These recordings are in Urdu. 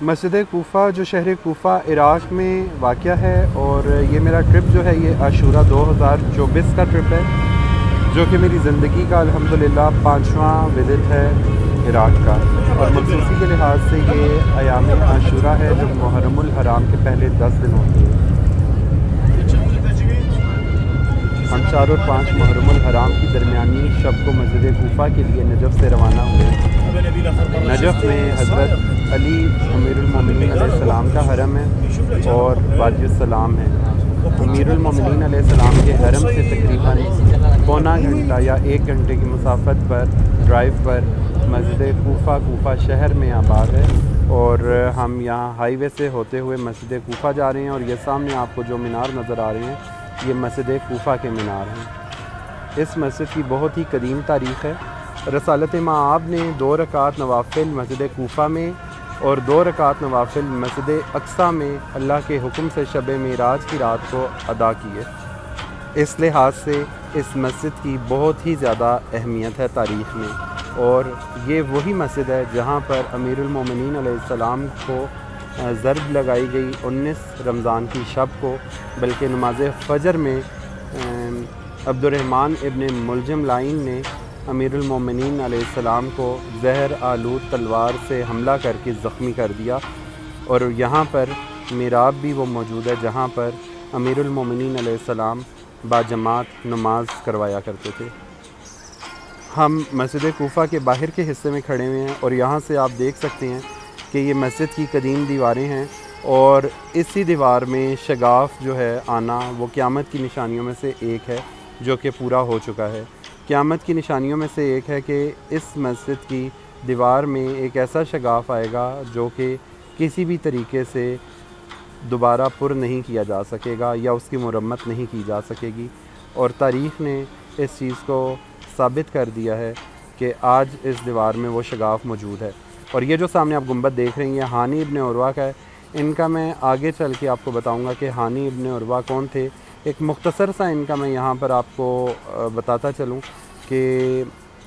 مسجد کوفہ جو شہر کوفہ عراق میں واقع ہے، اور یہ میرا ٹرپ جو ہے یہ عاشورہ 2024 کا ٹرپ ہے، جو کہ میری زندگی کا الحمدللہ 5واں وزٹ ہے عراق کا، اور مخصوصی کے لحاظ سے یہ ایام عاشورہ ہے جو محرم الحرام کے پہلے 10 دن ہوتی ہے۔ ہم 4 اور 5 محرم الحرام کی درمیانی شب کو مسجد کوفہ کے لیے نجف سے روانہ ہوئے۔ نجف میں حضرت علی امیر المومنین علیہ السلام کا حرم ہے اور وادی السلام ہے۔ امیر المومنین علیہ السلام کے حرم سے تقریباً پونا گھنٹہ یا 1 گھنٹے کی مسافت پر ڈرائیو پر مسجد کوفہ شہر میں آباد ہے، اور ہم یہاں ہائی وے سے ہوتے ہوئے مسجد کوفہ جا رہے ہیں، اور یہ سامنے آپ کو جو مینار نظر آ رہے ہیں یہ مسجد کوفہ کے مینار ہیں۔ اس مسجد کی بہت ہی قدیم تاریخ ہے۔ رسالت مآب نے 2 رکعت نوافل مسجد کوفہ میں اور 2 رکعت نوافل مسجد اقصیٰ میں اللہ کے حکم سے شب معراج کی رات کو ادا کیے۔ اس لحاظ سے اس مسجد کی بہت ہی زیادہ اہمیت ہے تاریخ میں، اور یہ وہی مسجد ہے جہاں پر امیر المومنین علیہ السلام کو ضرب لگائی گئی 19 رمضان کی شب کو، بلکہ نماز فجر میں عبد الرحمن ابن ملجم لائن نے امیر المومنین علیہ السلام کو زہر آلود تلوار سے حملہ کر کے زخمی کر دیا، اور یہاں پر محراب بھی وہ موجود ہے جہاں پر امیر المومنین علیہ السلام باجماعت نماز کروایا کرتے تھے۔ ہم مسجد کوفہ کے باہر کے حصے میں کھڑے ہوئے ہیں، اور یہاں سے آپ دیکھ سکتے ہیں کہ یہ مسجد کی قدیم دیواریں ہیں، اور اسی دیوار میں شگاف جو ہے آنا وہ قیامت کی نشانیوں میں سے ایک ہے جو کہ پورا ہو چکا ہے۔ قیامت کی نشانیوں میں سے ایک ہے کہ اس مسجد کی دیوار میں ایک ایسا شگاف آئے گا جو کہ کسی بھی طریقے سے دوبارہ پر نہیں کیا جا سکے گا یا اس کی مرمت نہیں کی جا سکے گی، اور تاریخ نے اس چیز کو ثابت کر دیا ہے کہ آج اس دیوار میں وہ شگاف موجود ہے۔ اور یہ جو سامنے آپ گنبد دیکھ رہے ہیں یہ ہانی ابن عروہ کا ہے۔ ان کا میں آگے چل کے آپ کو بتاؤں گا کہ ہانی ابن عروہ کون تھے۔ ایک مختصر سا ان کا میں یہاں پر آپ کو بتاتا چلوں کہ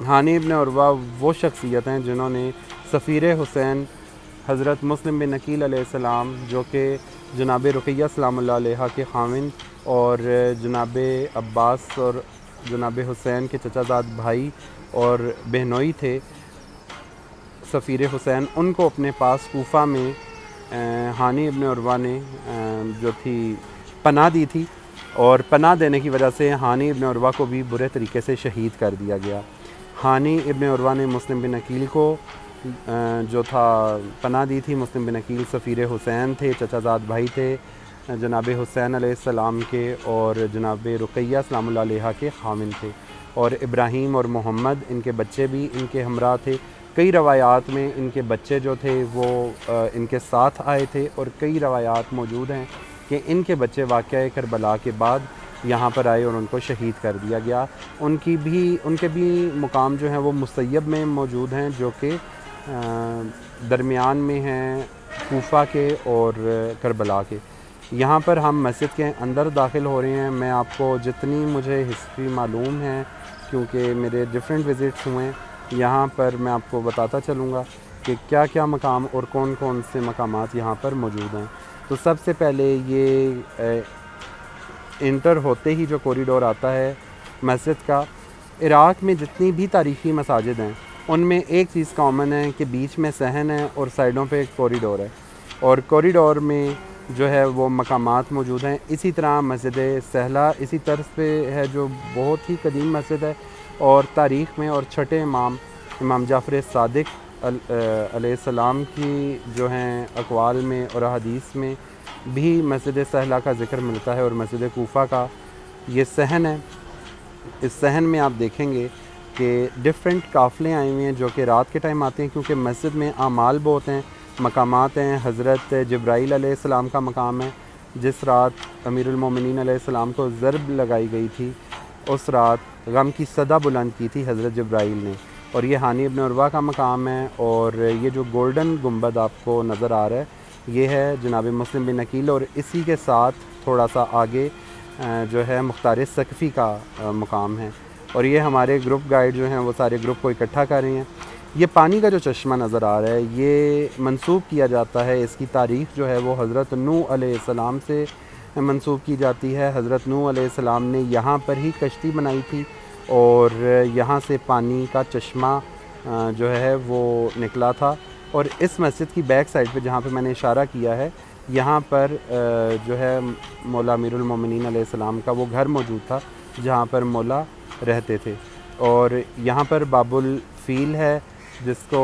ہانی ابن عروہ وہ شخصیت ہیں جنہوں نے سفیر حسین حضرت مسلم بن عقیل علیہ السلام، جو کہ جناب رقیہ سلام اللہ علیہ کے خاوند اور جناب عباس اور جناب حسین کے چچا زاد بھائی اور بہنوئی تھے، سفیر حسین، ان کو اپنے پاس کوفہ میں ہانی ابن عروہ نے جو تھی پناہ دی تھی، اور پناہ دینے کی وجہ سے ہانی ابن عروہ کو بھی برے طریقے سے شہید کر دیا گیا۔ ہانی ابن عروہ نے مسلم بن عقیل کو جو تھا پناہ دی تھی۔ مسلم بن عقیل سفیر حسین تھے، چچا زاد بھائی تھے جناب حسین علیہ السلام کے، اور جناب رقیہ سلام اللہ علیہ کے خاوند تھے، اور ابراہیم اور محمد ان کے بچے بھی ان کے ہمراہ تھے۔ کئی روایات میں ان کے بچے جو تھے وہ ان کے ساتھ آئے تھے، اور کئی روایات موجود ہیں کہ ان کے بچے واقعہ کربلا کے بعد یہاں پر آئے اور ان کو شہید کر دیا گیا۔ ان کے بھی مقام جو ہیں وہ مسیب میں موجود ہیں، جو کہ درمیان میں ہیں کوفہ کے اور کربلا کے۔ یہاں پر ہم مسجد کے اندر داخل ہو رہے ہیں۔ میں آپ کو جتنی مجھے ہسٹری معلوم ہے، کیونکہ میرے ڈیفرنٹ وزٹس ہوئے ہیں، یہاں پر میں آپ کو بتاتا چلوں گا کہ کیا کیا مقام اور کون کون سے مقامات یہاں پر موجود ہیں۔ تو سب سے پہلے یہ انٹر ہوتے ہی جو کوریڈور آتا ہے مسجد کا، عراق میں جتنی بھی تاریخی مساجد ہیں ان میں ایک چیز کامن ہے کہ بیچ میں صحن ہے اور سائڈوں پہ ایک کوریڈور ہے، اور کوریڈور میں جو ہے وہ مقامات موجود ہیں۔ اسی طرح مسجد سہلہ اسی طرز پہ ہے، جو بہت ہی قدیم مسجد ہے، اور تاریخ میں اور چھٹے امام جعفر صادق علیہ السلام کی جو ہیں اقوال میں اور احادیث میں بھی مسجد سہلہ کا ذکر ملتا ہے، اور مسجد کوفہ کا یہ صحن ہے۔ اس صحن میں آپ دیکھیں گے کہ ڈیفرنٹ قافلے آئے ہوئے ہیں جو کہ رات کے ٹائم آتے ہیں، کیونکہ مسجد میں اعمال بہت ہیں، مقامات ہیں۔ حضرت جبرائیل علیہ السلام کا مقام ہے، جس رات امیر المومنین علیہ السلام کو ضرب لگائی گئی تھی، اس رات غم کی صدا بلند کی تھی حضرت جبرائیل نے، اور یہ ہانی ابن عروہ کا مقام ہے۔ اور یہ جو گولڈن گنبد آپ کو نظر آ رہا ہے یہ ہے جناب مسلم بن عقیل، اور اسی کے ساتھ تھوڑا سا آگے جو ہے مختار ثقفی کا مقام ہے، اور یہ ہمارے گروپ گائیڈ جو ہیں وہ سارے گروپ کو اکٹھا کر رہے ہیں۔ یہ پانی کا جو چشمہ نظر آ رہا ہے یہ منسوب کیا جاتا ہے، اس کی تاریخ جو ہے وہ حضرت نوح علیہ السلام سے منسوب کی جاتی ہے۔ حضرت نوح علیہ السلام نے یہاں پر ہی کشتی بنائی تھی اور یہاں سے پانی کا چشمہ جو ہے وہ نکلا تھا، اور اس مسجد کی بیک سائڈ پہ جہاں پہ میں نے اشارہ کیا ہے یہاں پر جو ہے مولا امیر المومنین علیہ السلام کا وہ گھر موجود تھا جہاں پر مولا رہتے تھے۔ اور یہاں پر باب الفیل ہے جس کو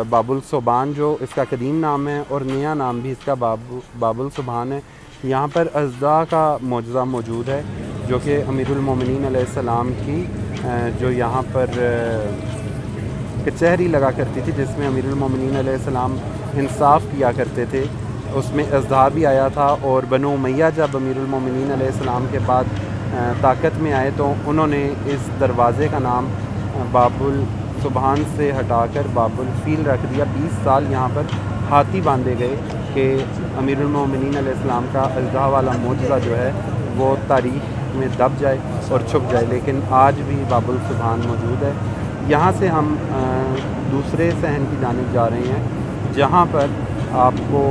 باب الصبان جو اس کا قدیم نام ہے، اور نیا نام بھی اس کا باب الصبان ہے۔ یہاں پر اژدھا کا معجزہ موجود ہے جو کہ امیر المومنین علیہ السلام کی جو یہاں پر کچہری لگا کرتی تھی جس میں امیر المومنین علیہ السلام انصاف کیا کرتے تھے، اس میں اژدھا بھی آیا تھا، اور بنو امیہ جب امیر المومنین علیہ السلام کے بعد طاقت میں آئے تو انہوں نے اس دروازے کا نام باب الصبحان سے ہٹا کر باب الفیل رکھ دیا۔ 20 سال یہاں پر ہاتھی باندھے گئے کہ امیر المومنین علیہ السلام کا اژدھا والا معجزہ جو ہے وہ تاریخ میں دب جائے اور چھپ جائے، لیکن آج بھی باب الصبحان موجود ہے۔ یہاں سے ہم دوسرے صحن کی جانب جا رہے ہیں جہاں پر آپ کو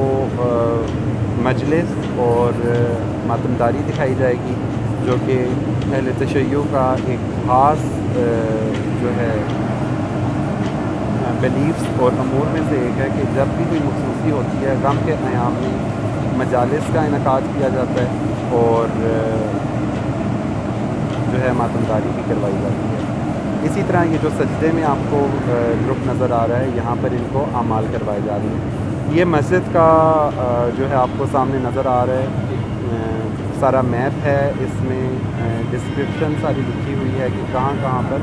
مجلس اور ماتمداری دکھائی جائے گی جو کہ اہل تشیع کا ایک خاص جو ہے بلیفس اور امور میں سے ایک ہے کہ جب بھی کوئی مخصوصی ہوتی ہے غم کے ایام میں مجالس کا انعقاد کیا جاتا ہے اور جو ہے ماتمداری بھی کروائی جاتی ہے۔ اسی طرح یہ جو سجدے میں آپ کو گروپ نظر آ رہا ہے یہاں پر ان کو اعمال کروائے جا رہے ہیں۔ یہ مسجد کا جو ہے آپ کو سامنے نظر آ رہا ہے سارا میپ ہے، اس میں ڈسکرپشن ساری لکھی ہوئی ہے کہ کہاں کہاں پر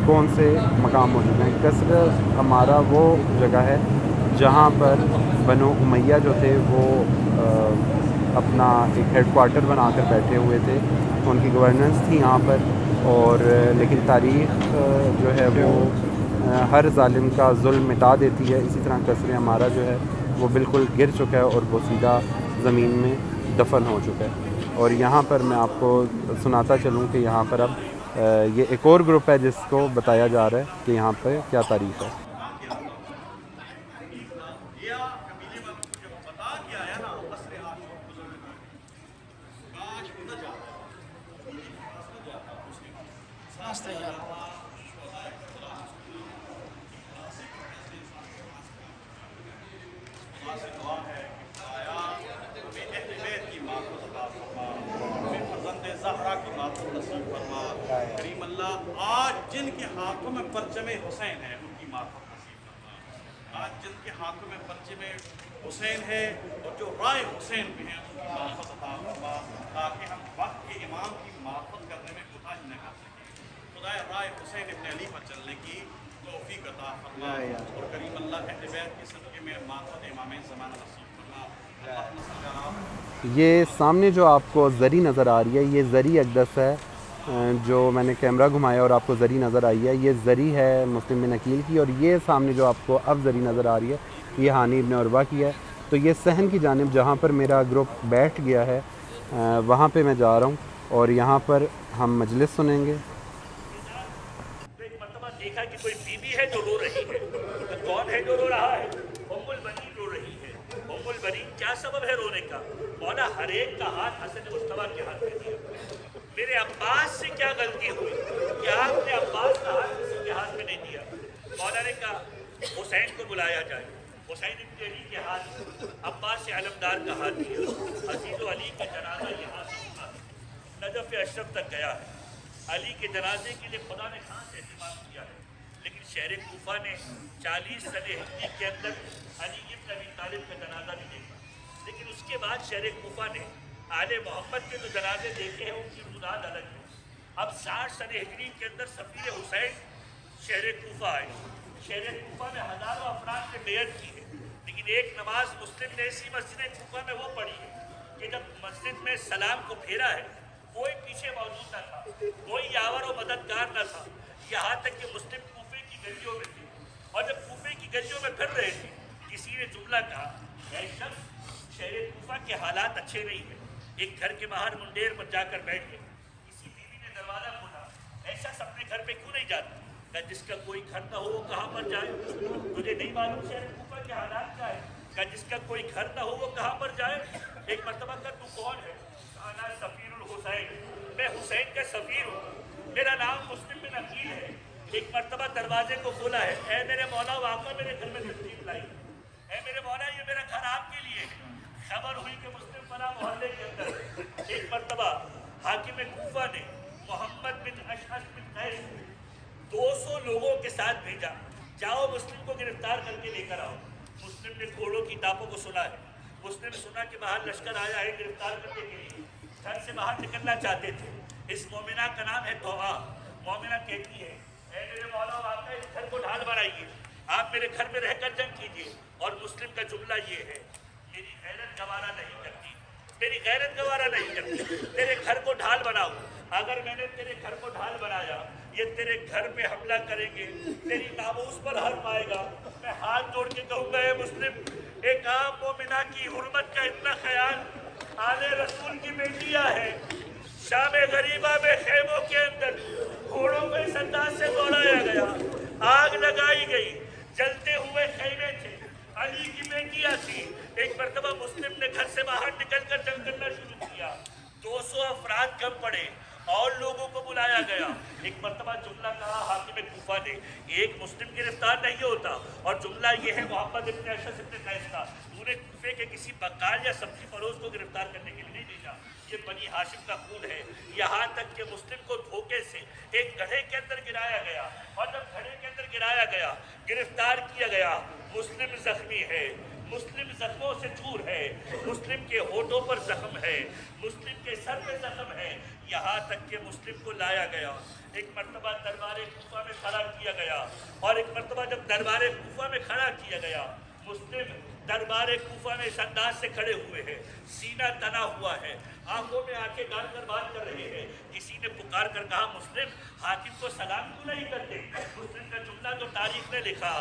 کون سے مقام موجود ہیں۔ قصر عمارہ وہ جگہ ہے جہاں پر بنو امیہ جو تھے وہ اپنا ایک ہیڈ کوارٹر بنا کر بیٹھے ہوئے تھے، ان کی گورننس تھی یہاں پر، اور لیکن تاریخ جو ہے وہ ہر ظالم کا ظلم مٹا دیتی ہے۔ اسی طرح قصر عمارہ جو ہے وہ بالکل گر چکا ہے اور وہ سیدھا زمین میں دفن ہو چکا ہے۔ اور یہاں پر میں آپ کو سناتا چلوں کہ یہاں پر اب یہ ایک اور گروپ ہے جس کو بتایا جا رہا ہے کہ یہاں پہ کیا تاریخ ہے۔ کریم اللہ آج جن کے ہاتھوں میں پرچم حسین ہے ان کی معرفت نصیب فرما، آج جن کے ہاتھوں میں پرچم حسین ہے اور جو رائے حسین بھی ہیں ان کی معرفت عطا فرما، تاکہ ہم وقت کے امام کی معرفت کرنے میں کوتاہی نہ کر سکیں۔ خدائے رائے حسین ابن علی پر چلنے کی توفیق عطا فرما، اور کریم اللہ اہل بیت کے صدقے میں معرفت امام زمانہ نصیب فرما۔ یہ سامنے جو آپ کو زری نظر آ رہی ہے یہ زری اقدس ہے، جو میں نے کیمرہ گھمایا اور آپ کو زری نظر آئی ہے، یہ زری ہے مسلم بن عقیل کی، اور یہ سامنے جو آپ کو اب زری نظر آ رہی ہے یہ ہانی ابن عروہ کی ہے۔ تو یہ صحن کی جانب جہاں پر میرا گروپ بیٹھ گیا ہے وہاں پہ میں جا رہا ہوں اور یہاں پر ہم مجلس سنیں گے۔ ایک مرتبہ دیکھا کہ کوئی بیوی ہے جو رو رہی ہے، تو کون ہے جو رو رہا ہے؟ ام البنین رو رہی ہے۔ ام البنین کیا سبب ہے رونے کا؟ مولا ہر ایک کا ہاتھ حسن مصطفیٰ کے ہاتھ میں دیا۔ میرے عباس سے کیا غلطی ہوئی کہ آپ نے عباس کا ہاتھ کسی کے ہاتھ میں نہیں دیا؟ مولا نے کہا حسین کو بلایا جائے۔ حسین ابن علی کے ہاتھ عباس علمدار کا ہاتھ دیا۔ عزیز و علی کا جنازہ یہاں سے اٹھا نجف اشرف تک گیا ہے۔ علی کے جنازے کے لیے خدا نے کہاں سے اہتمام کیا ہے، لیکن شہر کوفہ نے 40 سنہ ہجری کے اندر علی ابن ابی طالب کا جنازہ نہیں دیکھا، لیکن اس کے بعد شہر کوفہ نے آل محمد کے جو جنازے دیکھے ہیں ان کی روداد الگ ہے۔ اب 60 سنہ ہجری کے اندر سفیر حسین شہر کوفہ آئے۔ شہر کوفہ میں ہزاروں افراد نے بیعت کی ہے، لیکن ایک نماز مسلم نے ایسی مسجد کوفہ میں وہ پڑھی ہے کہ جب مسجد میں سلام کو پھیرا ہے کوئی پیچھے موجود نہ تھا، کوئی یاور و مددگار نہ تھا، یہاں تک کہ مسلم کوفے کی گلیوں میں تھے، اور جب کوفے کی گلیوں میں پھر رہے تھے کسی نے جملہ کہا اے شخص شہر کوفہ کے حالات اچھے نہیں ہیں، ایک گھر کے باہر منڈیر پر جا کر بیٹھ گئے۔ کسی بیوی نے دروازہ کھولا، اے شخص اپنے گھر پہ کیوں نہیں جاتا؟ کہ جس کا کوئی گھر نہ ہو وہ کہاں پر جائے؟ تجھے نہیں معلوم شہر کوفہ کے حالات کیا ہے؟ کہ جس کا کوئی گھر نہ ہو وہ کہاں پر جائے؟ ایک مرتبہ کہ تو کون ہے؟ انا سفیر الحسین، میں حسین کا سفیر ہوں، میرا نام مسلم بن عقیل ہے۔ ایک مرتبہ دروازے کو کھولا ہے، اے میرے مولا واقعہ میرے گھر میں تشریف لائی، اے میرے مولا یہ میرا گھر آپ کے لیے ہے۔ خبر ہوئی کہ مسلم فلاں محلے کے اندر ایک مرتبہ حاکم کوفہ نے محمد بن اشعث بن قیس 200 لوگوں کے ساتھ بھیجا، جاؤ مسلم کو گرفتار کر کے لے کر آؤ۔ مسلم نے گھوڑوں کی ٹاپوں کو سنا ہے، مسلم نے سنا کہ باہر لشکر آیا ہے گرفتار کرنے کے لیے، گھر سے باہر نکلنا چاہتے تھے۔ اس مومنہ کا نام ہے توعا۔ مومنہ کہتی ہے اے میرے مولا آپ اس گھر کو ڈھال بنائیے، آپ میرے گھر میں رہ کر جنگ کیجیے۔ اور مسلم کا جملہ یہ ہے میری غیرت گوارا نہیں کرتی، میری غیرت گوارا نہیں کرتی، تیرے گھر کو ڈھال بناؤ۔ اگر میں نے تیرے گھر کو ڈھال بنایا یہ تیرے گھر پہ حملہ کریں گے، تیری ناموس پر حرف آئے گا۔ میں ہاتھ جوڑ کے کہوں گا اے مسلم، ایک عام مومنہ کی حرمت کا اتنا خیال، آل رسول کی بیٹیاں ہیں، شام غریبہ میں خیموں کے اندر گھوڑوں کو اس انداز سے دوڑایا گیا، آگ لگائی گئی، جلتے ہوئے خیمے تھے، علی کی بیٹیاں تھی۔ ایک مرتبہ مسلم نے گھر سے باہر نکل کر جنگ کرنا شروع کیا، 200 افراد کم پڑے اور لوگوں کو بلایا گیا۔ ایک مرتبہ جملہ کہا حاکم کوفہ نے ایک مسلم گرفتار نہیں ہوتا، اور جملہ یہ ہے محمد ابن اشعث ابن قیس کا، تو نے کوفے کے کسی بقال یا سبزی فروش کو گرفتار کرنے کے لیے نہیں بھیجا، یہ بنی ہاشم کا خون ہے۔ یہاں تک کہ مسلم کو دھوکے سے ایک گڑھے کے اندر گرایا گیا، اور جب گڑھے کے اندر گرایا گیا گرفتار کیا گیا، مسلم زخمی ہے، مسلم زخموں سے چور ہے، مسلم کے ہونٹوں پر زخم ہے، مسلم کے سر پہ زخم ہے، یہاں تک کہ مسلم کو لایا گیا۔ ایک مرتبہ دربار کوفہ میں کھڑا کیا گیا، اور ایک مرتبہ جب دربار کوفہ میں کھڑا کیا گیا، مسلم دربار کوفہ میں اس انداز سے کھڑے ہوئے ہیں، سینہ تنا ہوا ہے، آنکھوں میں آنکھیں ڈال کر بات کر رہے ہیں۔ کسی نے پکار کر کہا مسلم حاکم کو سلام کیوں نہیں کرتے؟ مسلم کا جملہ تو تاریخ نے لکھا،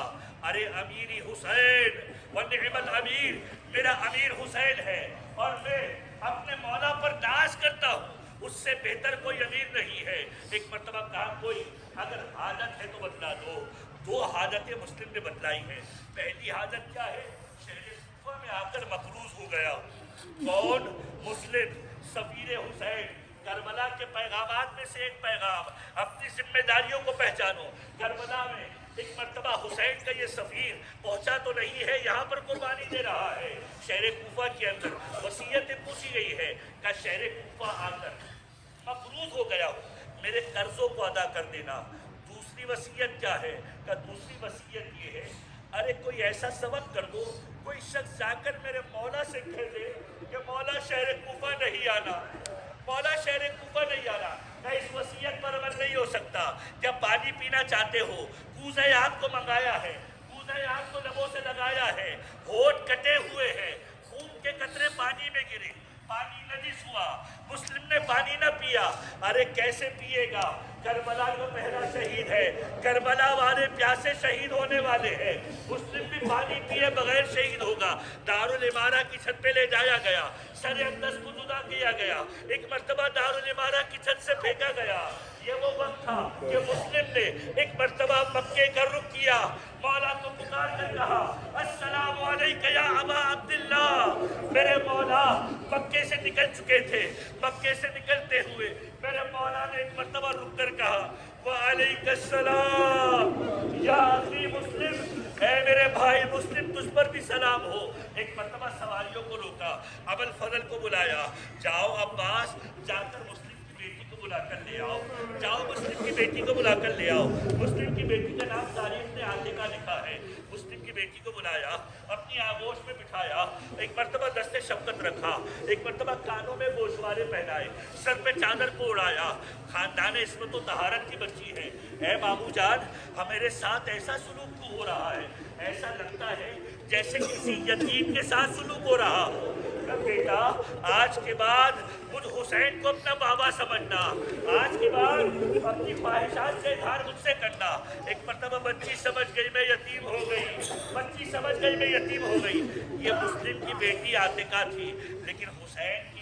ارے امیری حسین ونعم الامیر، میرا امیر حسین ہے اور میں اپنے مولا پر ناز کرتا ہوں، اس سے بہتر کوئی امیر نہیں ہے۔ ایک مرتبہ کہا کوئی اگر حاجت ہے تو بتلا دو۔ 2 حاجتیں مسلم نے بتلائی ہیں۔ پہلی حاجت کیا ہے؟ شہر کوفہ میں آ کر مقروض ہو گیا۔ کون؟ مسلم سفیر حسین۔ کربلا کے پیغامات میں سے ایک پیغام، اپنی ذمہ داریوں کو پہچانو۔ کربلا میں ایک مرتبہ حسین کا یہ سفیر پہنچا تو نہیں ہے، یہاں پر قربانی دے رہا ہے۔ شہر کوفہ کے اندر وصیتیں پوچھی گئی ہے کہ شہر کوفہ آ کر مقروض ہو گیا ہو، میرے قرضوں کو ادا کر دینا۔ دوسری وصیت کیا ہے؟ کہ دوسری وصیت یہ ہے ارے کوئی ایسا سبب کر دو، کوئی شخص جا کر میرے مولا سے کہہ دے کہ مولا شہر کوفہ نہیں آنا، مولا شہر کوفہ نہیں آنا۔ کہ اس وصیت پر عمل نہیں ہو سکتا۔ جب پانی پینا چاہتے ہو، کوزہ آگ کو منگایا ہے، کوزہ آگ کو لبوں سے لگایا ہے، ہونٹ کٹے ہوئے ہیں، خون کے قطرے پانی میں گرے، پانی نجس ہوا، مسلم نے پانی نہ پیا۔ ارے کیسے پیے گا؟ کربلا کا پہلا شہید ہے، کربلا والے پیاسے شہید ہونے والے ہیں، مسلم بھی پانی پیے بغیر شہید ہوگا۔ دارالعمارہ کی چھت پہ لے جایا گیا، سر اقدس کو جدا کیا گیا، ایک مرتبہ دارالعمارہ کی چھت سے پھینکا گیا۔ یہ وہ وقت تھا کہ مسلم نے ایک مرتبہ مکے کا رخ کیا، مولا کو پکار کر کہا السلام علیکہ یا ابا عبداللہ۔ میرے مولا مکے سے نکل چکے تھے، مکے سے نکلتے ہوئے میرے مولا نے ایک مرتبہ رک کر کہا وعلیکہ السلام یا اخی مسلم، اے میرے بھائی مسلم تجھ پر بھی سلام ہو۔ ایک مرتبہ سواریوں کو روکا، ابو الفضل کو بلایا، جاؤ عباس جا کر مسلم کی بیٹی کو بلا کر لے آؤ، جاؤ مسلم کی بیٹی کو بلا کر لے آؤ۔ مسلم کی بیٹی کا نام تاریخ نے عاتقہ لکھا ہے۔ مسلم کی بیٹی کو بلایا، اپنی آغوش میں بٹھایا، ایک مرتبہ دست شفقت رکھا، ایک مرتبہ کانوں میں گوشوارے پہنائے، سر پہ چادر کو اڑایا۔ خاندان عصمت و طہارت کی بچی ہے، اے بابو جان ہمارے ساتھ ایسا سلوک کیوں ہو رہا ہے؟ ایسا لگتا ہے جیسے کسی یتیم کے ساتھ سلوک ہو رہا ہو۔ بیٹا آج کے بعد مجھ حسین کو اپنا بابا سمجھنا، آج کے بعد اپنی خواہشات سے اظہار مجھ سے کرنا۔ ایک مرتبہ بچی سمجھ گئی میں یتیم ہو گئی، بچی سمجھ گئی میں یتیم ہو گئی۔ یہ مسلم کی بیٹی عاتقہ تھی، لیکن حسین کی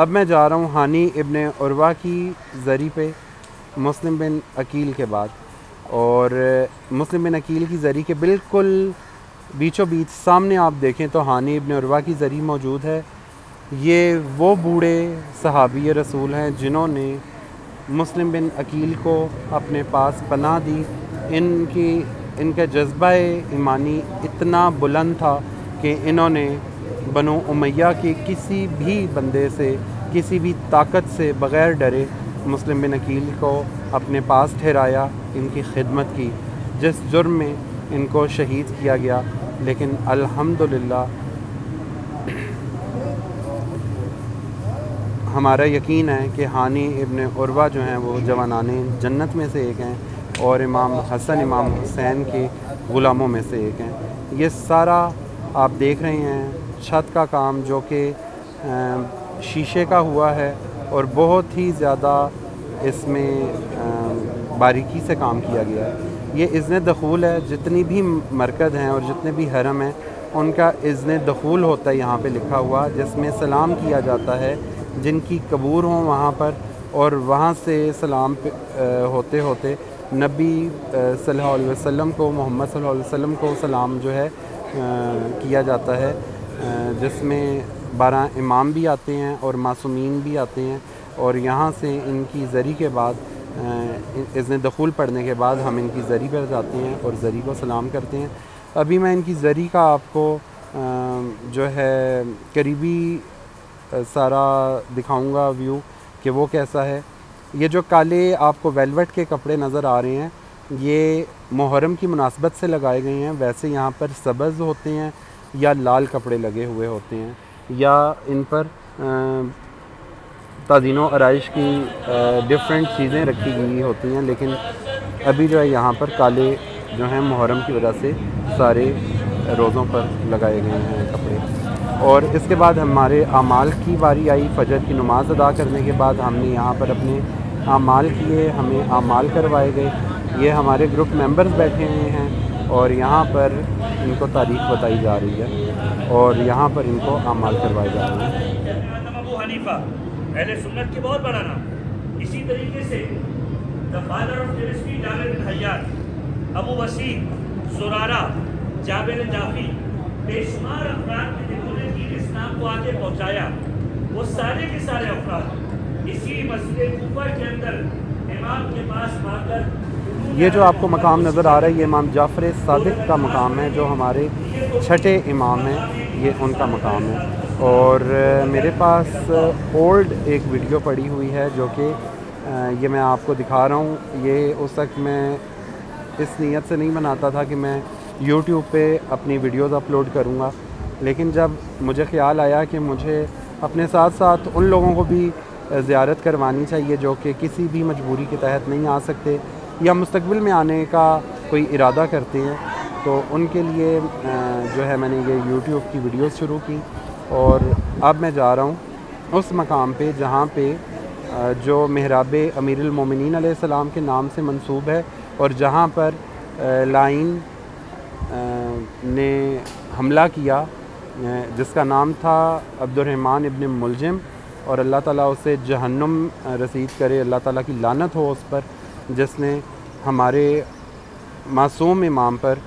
اب میں جا رہا ہوں ہانی ابن عروہ کی زری پہ مسلم بن عقیل کے بعد، اور مسلم بن عقیل کی زری کے بالکل بیچوں بیچ سامنے آپ دیکھیں تو ہانی ابن عروہ کی زری موجود ہے۔ یہ وہ بوڑھے صحابی رسول ہیں جنہوں نے مسلم بن عقیل کو اپنے پاس پناہ دی۔ ان کا جذبہ ایمانی اتنا بلند تھا کہ انہوں نے بنو امیہ کے کسی بھی بندے سے، کسی بھی طاقت سے بغیر ڈرے مسلم بن عقیل کو اپنے پاس ٹھہرایا، ان کی خدمت کی، جس جرم میں ان کو شہید کیا گیا۔ لیکن الحمدللہ ہمارا یقین ہے کہ ہانی ابن عروہ جو ہیں وہ جوانان جنت میں سے ایک ہیں، اور امام حسن امام حسین کے غلاموں میں سے ایک ہیں۔ یہ سارا آپ دیکھ رہے ہیں چھت کا کام جو کہ شیشے کا ہوا ہے، اور بہت ہی زیادہ اس میں باریکی سے کام کیا گیا ہے۔ یہ اذن دخول ہے، جتنی بھی مرکز ہیں اور جتنے بھی حرم ہیں ان کا اذن دخول ہوتا ہے یہاں پہ لکھا ہوا، جس میں سلام کیا جاتا ہے جن کی قبور ہوں وہاں پر، اور وہاں سے سلام ہوتے ہوتے نبی صلی اللہ علیہ وسلم کو، محمد صلی اللہ علیہ وسلم کو سلام جو ہے کیا جاتا ہے، جس میں 12 امام بھی آتے ہیں اور معصومین بھی آتے ہیں، اور یہاں سے ان کی زری کے بعد اذن دخول پڑھنے کے بعد ہم ان کی زری پر جاتے ہیں اور زری کو سلام کرتے ہیں۔ ابھی میں ان کی زری کا آپ کو جو ہے قریبی سارا دکھاؤں گا ویو کہ وہ کیسا ہے۔ یہ جو کالے آپ کو ویلوٹ کے کپڑے نظر آ رہے ہیں یہ محرم کی مناسبت سے لگائے گئے ہیں، ویسے یہاں پر سبز ہوتے ہیں یا لال کپڑے لگے ہوئے ہوتے ہیں، یا ان پر تزئین و آرائش کی ڈفرینٹ چیزیں رکھی گئی ہوتی ہیں، لیکن ابھی جو ہے یہاں پر کالے جو ہیں محرم کی وجہ سے سارے روزوں پر لگائے گئے ہیں کپڑے۔ اور اس کے بعد ہمارے اعمال کی باری آئی، فجر کی نماز ادا کرنے کے بعد ہم نے یہاں پر اپنے اعمال کیے، ہمیں اعمال کروائے گئے۔ یہ ہمارے گروپ ممبرز بیٹھے ہوئے ہیں اور یہاں پر ان کو تاریخ بتائی جا رہی ہے اور یہاں پر ان کو اعمال کروائے جا رہے ہیں۔ ابو حنیفہ اہل سنت کے بہت بڑا نام۔ اسی طریقے سے دا فادر آف کیمسٹری جابر بن حیان، ابو وسیم، زرارہ، جابر جعفی، بے شمار افراد جنہوں نے دین اسلام کو آگے پہنچایا، وہ سارے کے سارے افراد اسی مسجد کوفہ کے اندر امام کے پاس آ کر، یہ جو آپ کو مقام نظر آ رہا ہے یہ امام جعفر صادق کا مقام ہے، جو ہمارے چھٹے امام ہیں، یہ ان کا مقام ہے۔ اور میرے پاس اولڈ ایک ویڈیو پڑی ہوئی ہے جو کہ یہ میں آپ کو دکھا رہا ہوں۔ یہ اس وقت میں اس نیت سے نہیں بناتا تھا کہ میں یوٹیوب پہ اپنی ویڈیوز اپلوڈ کروں گا، لیکن جب مجھے خیال آیا کہ مجھے اپنے ساتھ ساتھ ان لوگوں کو بھی زیارت کروانی چاہیے جو کہ کسی بھی مجبوری کے تحت نہیں آ سکتے یا مستقبل میں آنے کا کوئی ارادہ کرتے ہیں، تو ان کے لیے جو ہے میں نے یہ یوٹیوب کی ویڈیوز شروع کی۔ اور اب میں جا رہا ہوں اس مقام پہ جہاں پہ جو محراب امیر المومنین علیہ السلام کے نام سے منسوب ہے، اور جہاں پر لائن نے حملہ کیا جس کا نام تھا عبد الرحمن ابن ملجم، اور اللہ تعالیٰ اسے جہنم رسید کرے، اللہ تعالیٰ کی لعنت ہو اس پر، جس نے ہمارے معصوم امام پر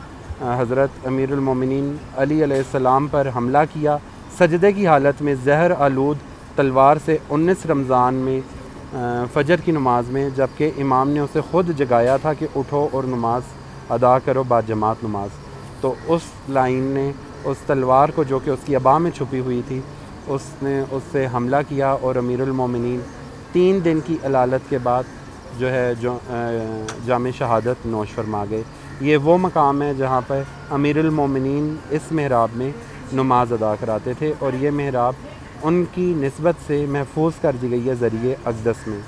حضرت امیر المومنین علی علیہ السلام پر حملہ کیا سجدے کی حالت میں زہر آلود تلوار سے 19 رمضان میں فجر کی نماز میں، جبکہ امام نے اسے خود جگایا تھا کہ اٹھو اور نماز ادا کرو با جماعت نماز۔ تو اس لائن نے اس تلوار کو جو کہ اس کی ابا میں چھپی ہوئی تھی اس نے اس سے حملہ کیا، اور امیر المومنین 3 دن کی علالت کے بعد جو ہے جام شہادت نوش فرما گئے۔ یہ وہ مقام ہے جہاں پر امیر المومنین اس محراب میں نماز ادا کراتے تھے، اور یہ محراب ان کی نسبت سے محفوظ کر دی گئی ہے ذریعہ اقدس میں۔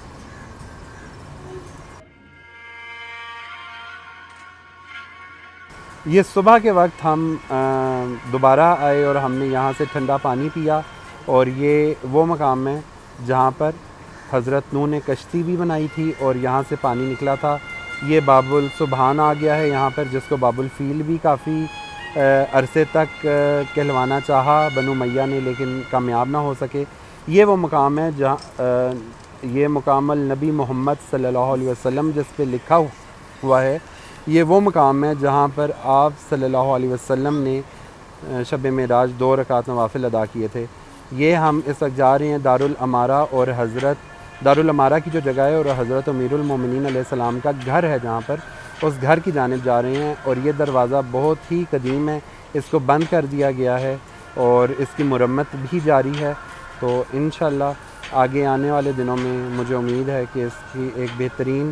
یہ صبح کے وقت ہم دوبارہ آئے اور ہم نے یہاں سے ٹھنڈا پانی پیا، اور یہ وہ مقام ہے جہاں پر حضرت نوح نے کشتی بھی بنائی تھی اور یہاں سے پانی نکلا تھا۔ یہ باب السبحان آ گیا ہے یہاں پر، جس کو باب الفیل بھی کافی عرصے تک کہلوانا چاہا بنو امیہ نے، لیکن کامیاب نہ ہو سکے۔ یہ وہ مقام ہے جہاں یہ مقام النبی محمد صلی اللہ علیہ وسلم جس پہ لکھا ہوا ہے، یہ وہ مقام ہے جہاں پر آپ صلی اللہ علیہ وسلم نے شب معراج 2 رکعت نوافل ادا کیے تھے۔ یہ ہم اس وقت جا رہے ہیں دارالامارہ، اور حضرت دارالامارہ کی جو جگہ ہے اور حضرت امیر المومنین علیہ السلام کا گھر ہے جہاں پر، اس گھر کی جانب جا رہے ہیں۔ اور یہ دروازہ بہت ہی قدیم ہے، اس کو بند کر دیا گیا ہے اور اس کی مرمت بھی جاری ہے۔ تو انشاءاللہ آگے آنے والے دنوں میں مجھے امید ہے کہ اس کی ایک بہترین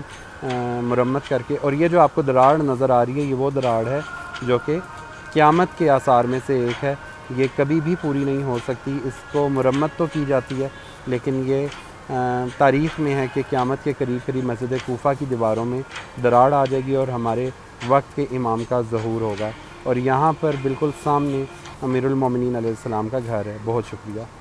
مرمت کر کے، اور یہ جو آپ کو دراڑ نظر آ رہی ہے یہ وہ دراڑ ہے جو کہ قیامت کے آثار میں سے ایک ہے، یہ کبھی بھی پوری نہیں ہو سکتی، اس کو مرمت تو کی جاتی ہے لیکن یہ تاریخ میں ہے کہ قیامت کے قریب قریب مسجد کوفہ کی دیواروں میں دراڑ آ جائے گی اور ہمارے وقت کے امام کا ظہور ہوگا، اور یہاں پر بالکل سامنے امیر المومنین علیہ السلام کا گھر ہے۔ بہت شکریہ۔